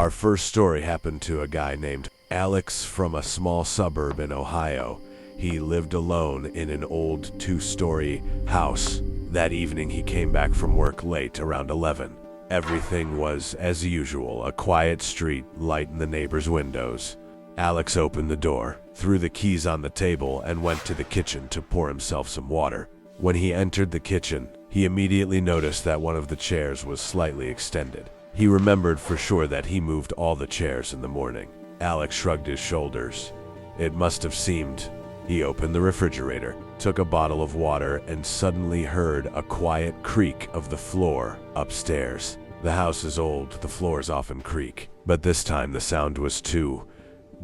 Our first story happened to a guy named Alex from a small suburb in Ohio. He lived alone in an old 2-story house. That evening he came back from work late, around 11. Everything was as usual, a quiet street, light in the neighbors' windows. Alex opened the door, threw the keys on the table, and went to the kitchen to pour himself some water. When he entered the kitchen, he immediately noticed that one of the chairs was slightly extended. He remembered for sure that he moved all the chairs in the morning. Alex shrugged his shoulders. It must have seemed. He opened the refrigerator, took a bottle of water, and suddenly heard a quiet creak of the floor upstairs. The house is old, the floors often creak, but this time the sound was too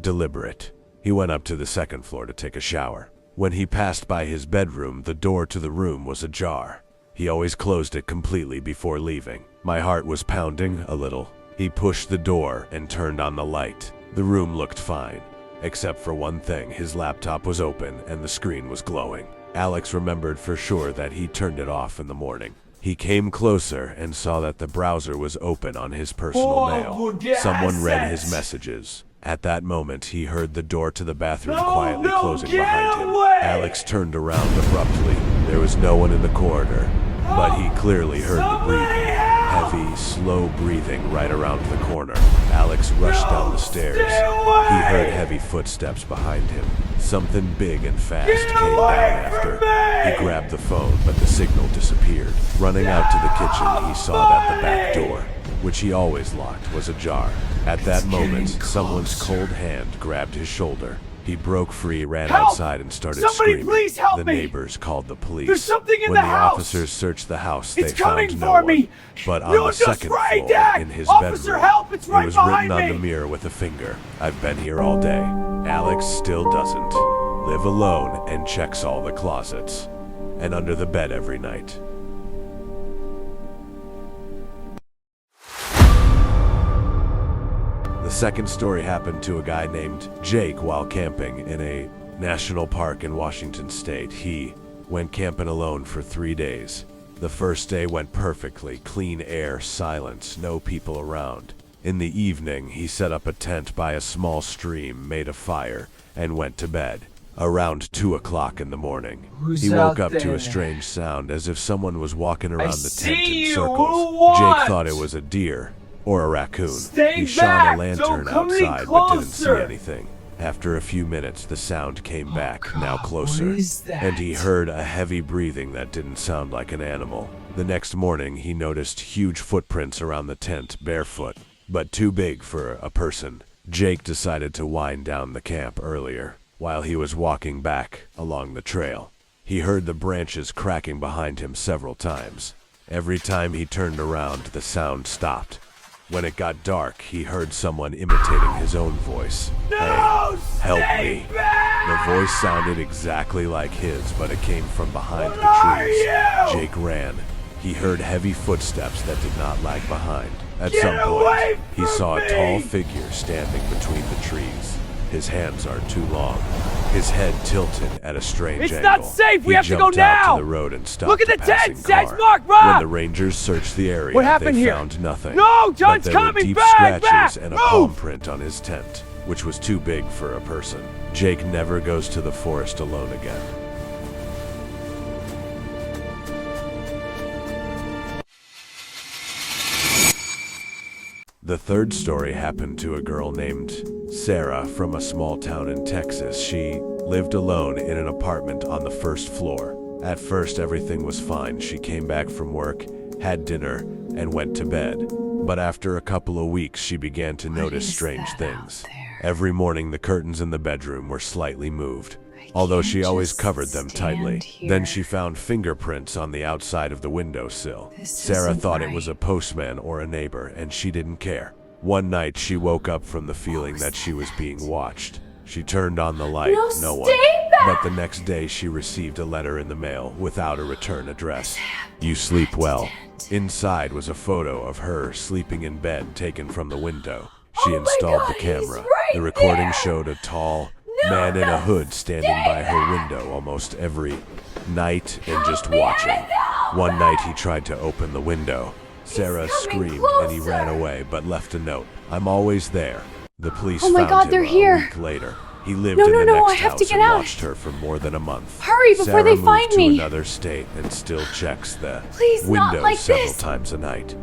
deliberate. He went up to the second floor to take a shower. When he passed by his bedroom, the door to the room was ajar. He always closed it completely before leaving. My heart was pounding a little. He pushed the door and turned on the light. The room looked fine, except for one thing. His laptop was open and the screen was glowing. Alex remembered for sure that he turned it off in the morning. He came closer and saw that the browser was open on his personal mail. Someone read his messages. At that moment, he heard the door to the bathroom quietly closing behind him. Alex turned around abruptly. There was no one in the corridor, but he clearly heard the breathing. Heavy, slow breathing right around the corner. Alex rushed down the stairs. He heard heavy footsteps behind him. Something big and fast came down after. He grabbed the phone, but the signal disappeared. Running out to the kitchen, he saw that the back door, which he always locked, was ajar. At that moment, someone's cold hand grabbed his shoulder. He broke free, ran outside, and started screaming. Please help me! The neighbors called the police. There's something in when the the house! officers searched the house, It's they found coming no for one. me! But on No, the just second right, floor, Dad! in his Officer, bedroom, help! It's right it was written behind on me! the mirror with a finger, "I've been here all day." Alex still doesn't. Live alone and checks all the closets and under the bed every night. The second story happened to a guy named Jake while camping in a national park in Washington state. He went camping alone for 3 days. The first day went perfectly. Clean air, silence, no people around. In the evening, he set up a tent by a small stream, made a fire, and went to bed. Around 2 o'clock in the morning, he woke up to a strange sound, as if someone was walking around the tent in circles. Jake thought it was a deer or a raccoon. He shone a lantern outside but didn't see anything. After a few minutes, the sound came back, now closer, and he heard a heavy breathing that didn't sound like an animal. The next morning, he noticed huge footprints around the tent, barefoot, but too big for a person. Jake decided to wind down the camp earlier. While he was walking back along the trail, he heard the branches cracking behind him several times. Every time he turned around, the sound stopped. When it got dark, he heard someone imitating his own voice. "Hey, help me." The voice sounded exactly like his, but it came from behind the trees. Jake ran. He heard heavy footsteps that did not lag behind. At some point, he saw a tall figure standing between the trees. His hands are too long. His head tilted at a strange angle. It's not safe! We have to go He jumped out now! to the road and stopped Look at a the tent! passing Says car. Mark, run! When the Rangers searched the area, What happened they here? found nothing. No, John's but there were coming! deep Back! scratches and a palm Move! print on his tent, which was too big for a person. Jake never goes to the forest alone again. The third story happened to a girl named Sarah from a small town in Texas. She lived alone in an apartment on the first floor. At first, everything was fine. She came back from work, had dinner, and went to bed. But after a couple of weeks, she began to notice strange things. Every morning, the curtains in the bedroom were slightly moved, although she always covered them tightly. Then she found fingerprints on the outside of the windowsill. Sarah thought it was a postman or a neighbor, and she didn't care. One night, she woke up from the feeling that she was being watched. She turned on the light, no one. But the next day, she received a letter in the mail without a return address. "You sleep well." Inside was a photo of her sleeping in bed taken from the window. She installed the camera. The recording showed a tall man in a hood standing by her window almost every night and just watching. One night he tried to open the window. Sarah screamed and he ran away but left a note. I'm always there. The police Oh my found God, him they're a here. week later. He lived No, in no, the no, next I have to house get and out. watched her for more than a month. Hurry before Sarah they moved find to me. another state and still checks the Please, not windows like several this. times a night.